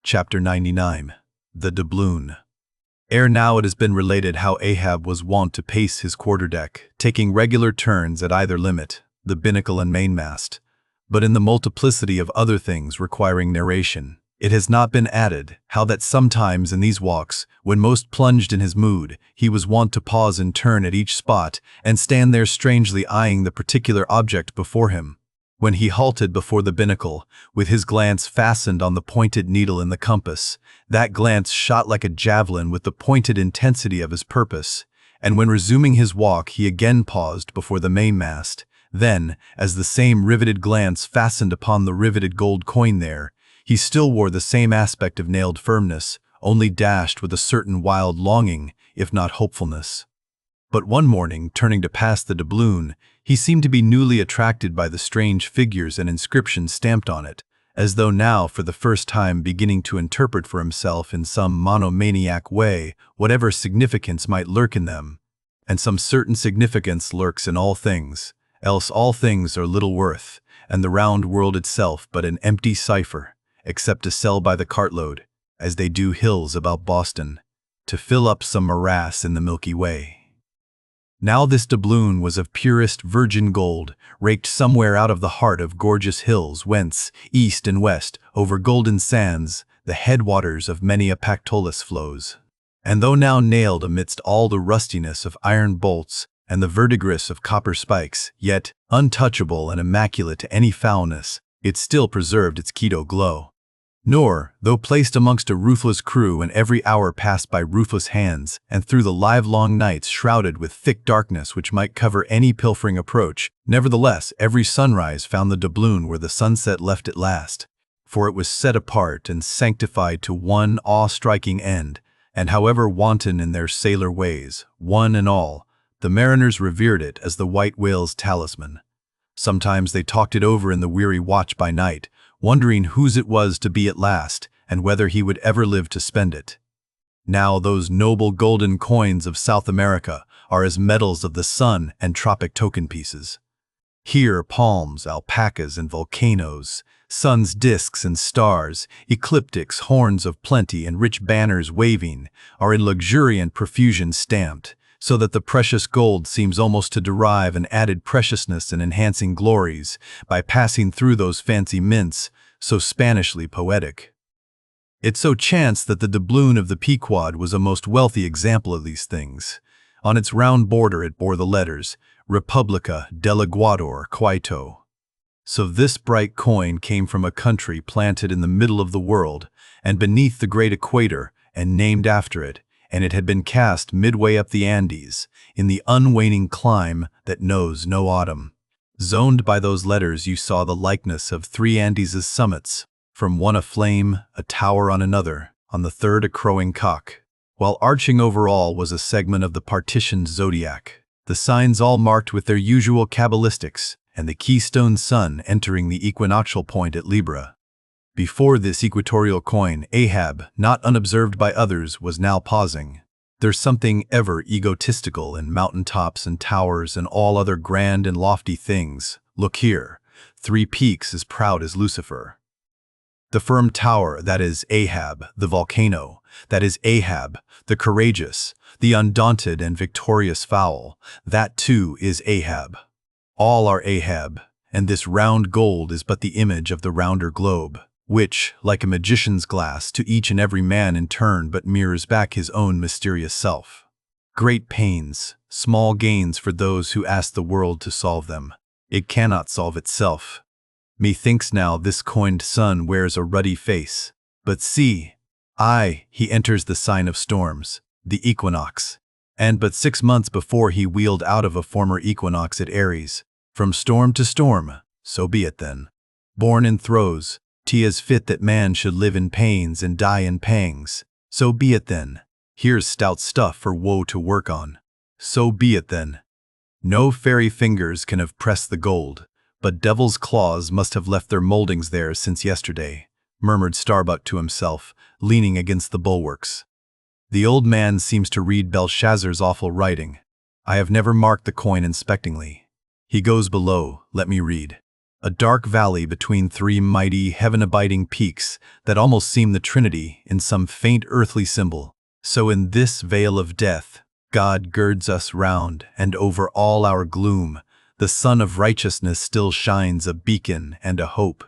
Chapter 99. The Doubloon. Ere now it has been related how Ahab was wont to pace his quarterdeck, taking regular turns at either limit, the binnacle and mainmast. But in the multiplicity of other things requiring narration, it has not been added how that sometimes in these walks, when most plunged in his mood, he was wont to pause in turn at each spot and stand there strangely eyeing the particular object before him. When he halted before the binnacle, with his glance fastened on the pointed needle in the compass, that glance shot like a javelin with the pointed intensity of his purpose, and when resuming his walk he again paused before the mainmast. Then, as the same riveted glance fastened upon the riveted gold coin there, he still wore the same aspect of nailed firmness, only dashed with a certain wild longing, if not hopefulness. But one morning, turning to pass the doubloon, he seemed to be newly attracted by the strange figures and inscriptions stamped on it, as though now for the first time beginning to interpret for himself in some monomaniac way whatever significance might lurk in them. And some certain significance lurks in all things, else all things are little worth, and the round world itself but an empty cipher, except to sell by the cartload, as they do hills about Boston, to fill up some morass in the Milky Way. Now this doubloon was of purest virgin gold, raked somewhere out of the heart of gorgeous hills whence, east and west, over golden sands, the headwaters of many a Pactolus flows. And though now nailed amidst all the rustiness of iron bolts and the verdigris of copper spikes, yet, untouchable and immaculate to any foulness, it still preserved its Quito glow. Nor, though placed amongst a ruthless crew and every hour passed by ruthless hands, and through the livelong nights shrouded with thick darkness which might cover any pilfering approach, nevertheless every sunrise found the doubloon where the sunset left it last, for it was set apart and sanctified to one awe-striking end, and however wanton in their sailor ways, one and all, the mariners revered it as the white whale's talisman. Sometimes they talked it over in the weary watch by night, wondering whose it was to be at last, and whether he would ever live to spend it. Now those noble golden coins of South America are as medals of the sun and tropic token pieces. Here palms, alpacas, and volcanoes, sun's disks and stars, ecliptics, horns of plenty, and rich banners waving, are in luxuriant profusion stamped, so that the precious gold seems almost to derive an added preciousness and enhancing glories by passing through those fancy mints, so Spanishly poetic. It so chanced that the doubloon of the Pequod was a most wealthy example of these things. On its round border it bore the letters, Republica del Ecuador, Quito. So this bright coin came from a country planted in the middle of the world, and beneath the great equator, and named after it, and it had been cast midway up the Andes, in the unwaning clime that knows no autumn. Zoned by those letters you saw the likeness of three Andes' summits, from one a flame, a tower on another, on the third a crowing cock, while arching over all was a segment of the partitioned zodiac, the signs all marked with their usual cabalistics, and the keystone sun entering the equinoctial point at Libra. Before this equatorial coin, Ahab, not unobserved by others, was now pausing. There's something ever egotistical in mountain tops and towers and all other grand and lofty things. Look here, 3 peaks as proud as Lucifer. The firm tower, that is Ahab, the volcano, that is Ahab, the courageous, the undaunted and victorious fowl, that too is Ahab. All are Ahab, and this round gold is but the image of the rounder globe, which, like a magician's glass, to each and every man in turn but mirrors back his own mysterious self. Great pains, small gains for those who ask the world to solve them. It cannot solve itself. Methinks now this coined sun wears a ruddy face. But see, he enters the sign of storms, the equinox. And but 6 months before he wheeled out of a former equinox at Aries. From storm to storm, so be it then. Born in throes, 'tis fit that man should live in pains and die in pangs. So be it then. Here's stout stuff for woe to work on. So be it then. No fairy fingers can have pressed the gold, but devil's claws must have left their moldings there since yesterday, murmured Starbuck to himself, leaning against the bulwarks. The old man seems to read Belshazzar's awful writing. I have never marked the coin inspectingly. He goes below, let me read. a dark valley between three mighty, heaven-abiding peaks that almost seem the Trinity in some faint earthly symbol. So in this vale of death, God girds us round, and over all our gloom, the sun of righteousness still shines a beacon and a hope.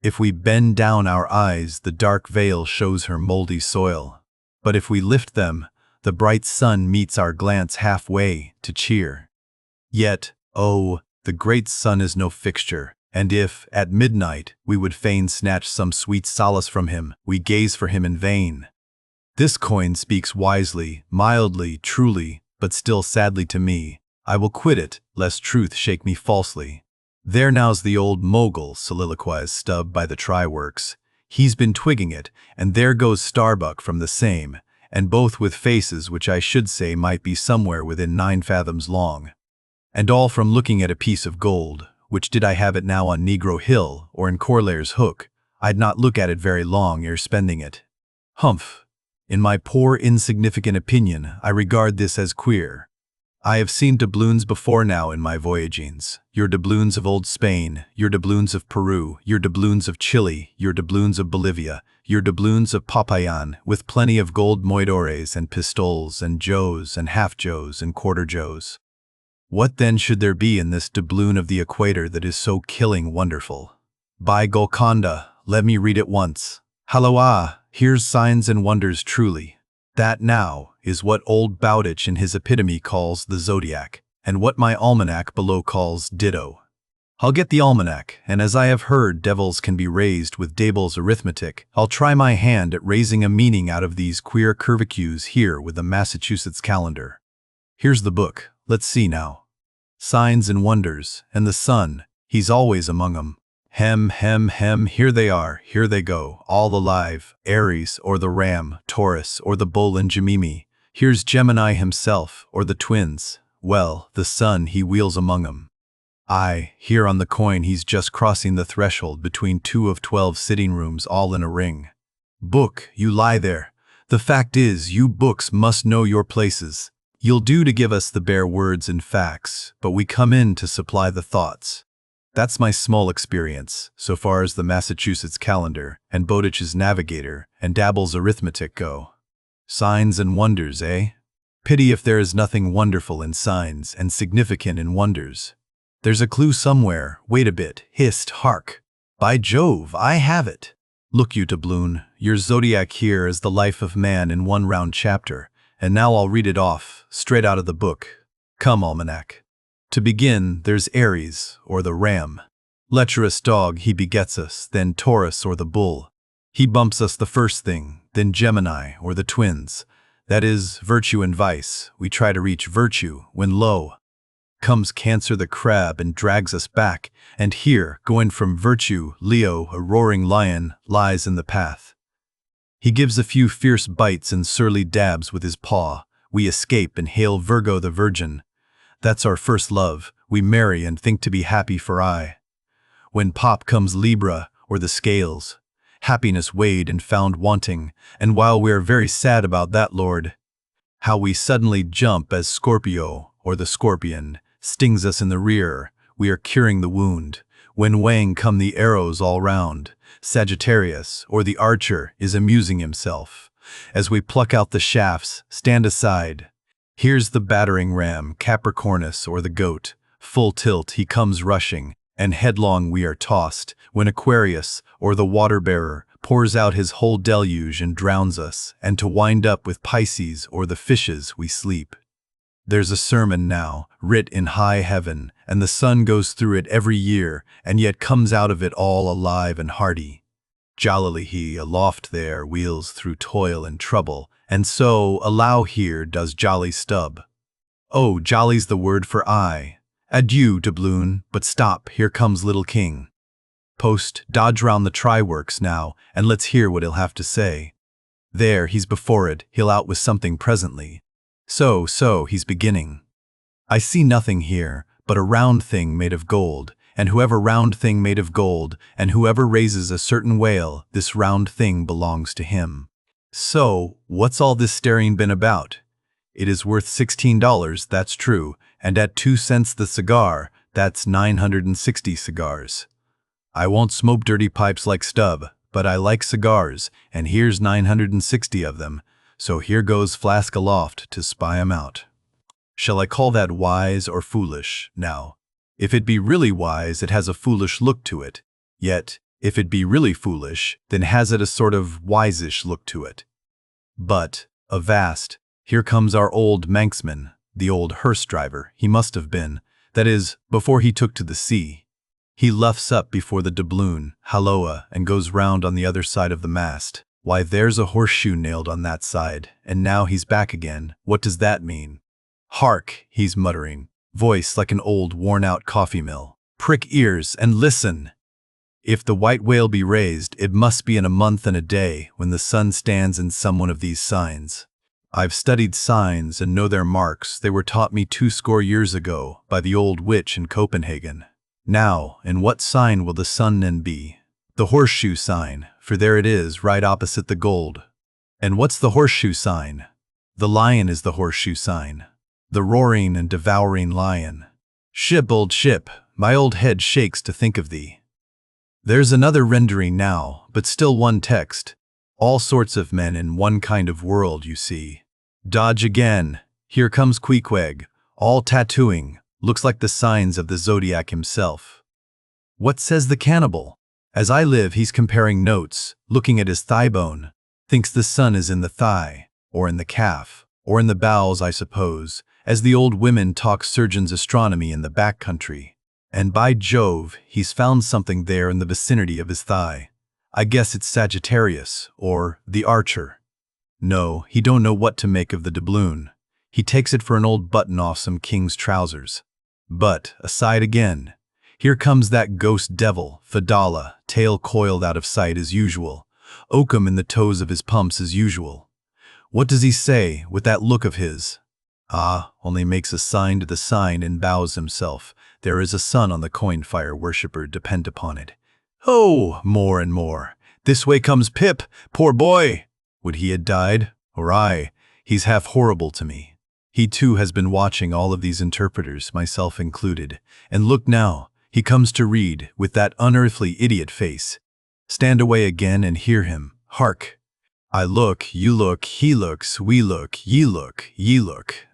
If we bend down our eyes, the dark veil shows her moldy soil. But if we lift them, the bright sun meets our glance halfway to cheer. Yet, oh, the great sun is no fixture, and if, at midnight, we would fain snatch some sweet solace from him, we gaze for him in vain. This coin speaks wisely, mildly, truly, but still sadly to me. I will quit it, lest truth shake me falsely. There now's the old mogul, soliloquized Stubb by the try-works. He's been twigging it, and there goes Starbuck from the same, and both with faces which I should say might be somewhere within 9 fathoms long. And all from looking at a piece of gold, which did I have it now on Negro Hill or in Corlair's Hook, I'd not look at it very long ere spending it. Humph! In my poor insignificant opinion, I regard this as queer. I have seen doubloons before now in my voyagings, your doubloons of old Spain, your doubloons of Peru, your doubloons of Chile, your doubloons of Bolivia, your doubloons of Popayan, with plenty of gold moidores and pistoles and joes and half-joes and quarter-joes. What then should there be in this doubloon of the equator that is so killing wonderful? By Golconda, let me read it once. Halloa, here's signs and wonders truly. That now is what old Bowditch in his epitome calls the zodiac, and what my almanac below calls ditto. I'll get the almanac, and as I have heard devils can be raised with Dable's arithmetic, I'll try my hand at raising a meaning out of these queer curvicues here with the Massachusetts calendar. Here's the book, let's see now. Signs and wonders, and the sun, he's always among 'em. Hem, hem, hem, here they are, here they go, all alive, Aries or the Ram, Taurus or the Bull and Gemini. Here's Gemini himself, or the twins. Well, the sun he wheels among 'em. Aye, here on the coin he's just crossing the threshold between 2 of 12 sitting rooms all in a ring. Book, you lie there. The fact is, you books must know your places. You'll do to give us the bare words and facts, but we come in to supply the thoughts. That's my small experience, so far as the Massachusetts calendar, and Bowditch's navigator, and Dabble's arithmetic go. Signs and wonders, eh? Pity if there is nothing wonderful in signs and significant in wonders. There's a clue somewhere. Wait a bit. Hist, hark. By Jove, I have it. Look you, Doubloon, your zodiac here is the life of man in one round chapter, and now I'll read it off, straight out of the book. Come, Almanac. To begin, there's Aries, or the Ram. Lecherous dog, he begets us, then Taurus, or the Bull. He bumps us the first thing, then Gemini, or the twins. That is, virtue and vice. We try to reach virtue, when lo, comes Cancer the crab and drags us back, and here, going from virtue, Leo, a roaring lion, lies in the path. He gives a few fierce bites and surly dabs with his paw. We escape and hail Virgo the Virgin. That's our first love. We marry and think to be happy for aye. When pop comes Libra, or the scales. Happiness weighed and found wanting, and while we are very sad about that, Lord, how we suddenly jump as Scorpio, or the scorpion, stings us in the rear. We are curing the wound. When Wang come the arrows all round. Sagittarius, or the archer, is amusing himself. As we pluck out the shafts, stand aside. Here's the battering ram, Capricornus, or the goat. Full tilt he comes rushing, and headlong we are tossed, when Aquarius, or the water-bearer, pours out his whole deluge and drowns us, and to wind up with Pisces, or the fishes, we sleep. There's a sermon now, writ in high heaven, and the sun goes through it every year, and yet comes out of it all alive and hearty. Jollily he, aloft there, wheels through toil and trouble, and so, allow here does jolly Stubb. Oh, jolly's the word for aye. Adieu, Doubloon, but stop, here comes little King. Post, dodge round the try-works now, and let's hear what he'll have to say. There, he's before it, he'll out with something presently. So, he's beginning. I see nothing here, but a round thing made of gold, and whoever round thing made of gold, and whoever raises a certain whale, this round thing belongs to him. So, what's all this staring been about? It is worth $16, that's true, and at 2 cents the cigar, that's 960 cigars. I won't smoke dirty pipes like Stubb, but I like cigars, and here's 960 of them, so here goes flask aloft to spy 'em out. Shall I call that wise or foolish, now? If it be really wise, it has a foolish look to it. Yet, if it be really foolish, then has it a sort of wise-ish look to it. But, avast, here comes our old Manxman, the old hearse driver, he must have been, that is, before he took to the sea. He luffs up before the doubloon, halloa, and goes round on the other side of the mast. Why, there's a horseshoe nailed on that side, and now he's back again. What does that mean? Hark, he's muttering, voice like an old worn-out coffee mill. Prick ears and listen! If the white whale be raised, it must be in a month and a day, when the sun stands in some one of these signs. I've studied signs and know their marks. They were taught me 20 years ago by the old witch in Copenhagen. Now, in what sign will the sun then be? The horseshoe sign, for there it is, right opposite the gold. And what's the horseshoe sign? The lion is the horseshoe sign. The roaring and devouring lion. Ship, old ship, my old head shakes to think of thee. There's another rendering now, but still one text. All sorts of men in one kind of world, you see. Dodge again. Here comes Queequeg, all tattooing. Looks like the signs of the zodiac himself. What says the cannibal? As I live, he's comparing notes, looking at his thigh bone. Thinks the sun is in the thigh, or in the calf, or in the bowels, I suppose, as the old women talk surgeon's astronomy in the back country. And by Jove, he's found something there in the vicinity of his thigh. I guess it's Sagittarius, or the Archer. No, he don't know what to make of the doubloon. He takes it for an old button off some king's trousers. But, aside again, here comes that ghost devil, Fedallah, tail coiled out of sight as usual, oakum in the toes of his pumps as usual. What does he say, with that look of his? Ah, only makes a sign to the sign and bows himself. There is a sun on the coin-fire worshipper, depend upon it. Oh, more and more. This way comes Pip, poor boy! Would he had died? Or I? He's half horrible to me. He too has been watching all of these interpreters, myself included. And look now, he comes to read, with that unearthly idiot face. Stand away again and hear him. Hark! I look, you look, he looks, we look, ye look,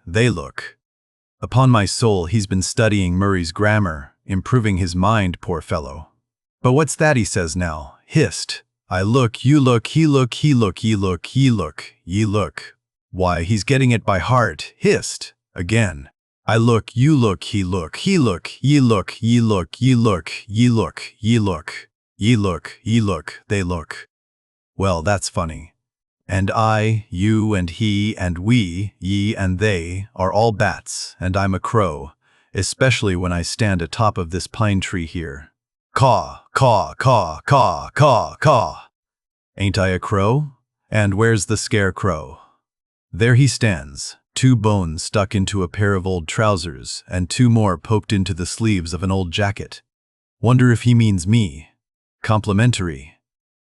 they look. Upon my soul, he's been studying Murray's grammar, improving his mind, poor fellow. But what's that he says now? Hist! I look, you look, he look, ye look, ye look. Why, he's getting it by heart. Hist! Again. I look, you look, he look, ye look, ye look, ye look, they look. Well, that's funny. And I, you and he and we, ye and they, are all bats, and I'm a crow, especially when I stand atop of this pine tree here. Caw, caw, caw, caw, caw, caw. Ain't I a crow? And where's the scarecrow? There he stands, 2 bones stuck into a pair of old trousers, and 2 more poked into the sleeves of an old jacket. Wonder if he means me. Complimentary.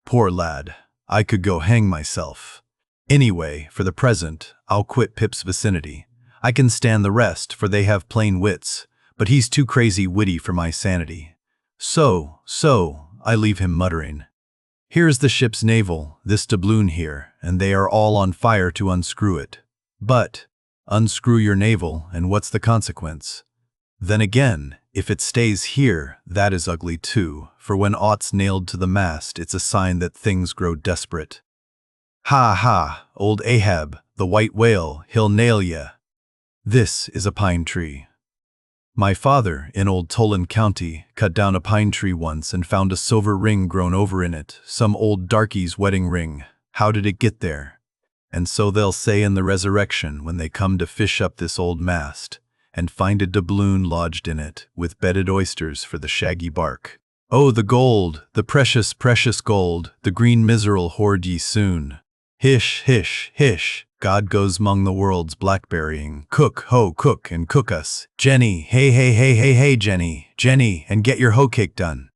Poor lad. I could go hang myself. Anyway, for the present, I'll quit Pip's vicinity. I can stand the rest, for they have plain wits, but he's too crazy witty for my sanity. So, I leave him muttering. Here's the ship's navel, this doubloon here, and they are all on fire to unscrew it. But, unscrew your navel, and what's the consequence? Then again, if it stays here, that is ugly too, for when aught's nailed to the mast, it's a sign that things grow desperate. Ha ha, old Ahab, the white whale, he'll nail ye. This is a pine tree. My father, in old Tolan County, cut down a pine tree once and found a silver ring grown over in it, some old darkie's wedding ring. How did it get there? And so they'll say in the resurrection when they come to fish up this old mast, and find a doubloon lodged in it, with bedded oysters for the shaggy bark. Oh, the gold, the precious, precious gold, the green miser'll hoard ye soon. Hish, hish, hish, God goes 'mong the world's blackberrying. Cook, ho, cook, and cook us. Jenny, hey, hey, hey, hey, hey, Jenny, Jenny, and get your hoe cake done.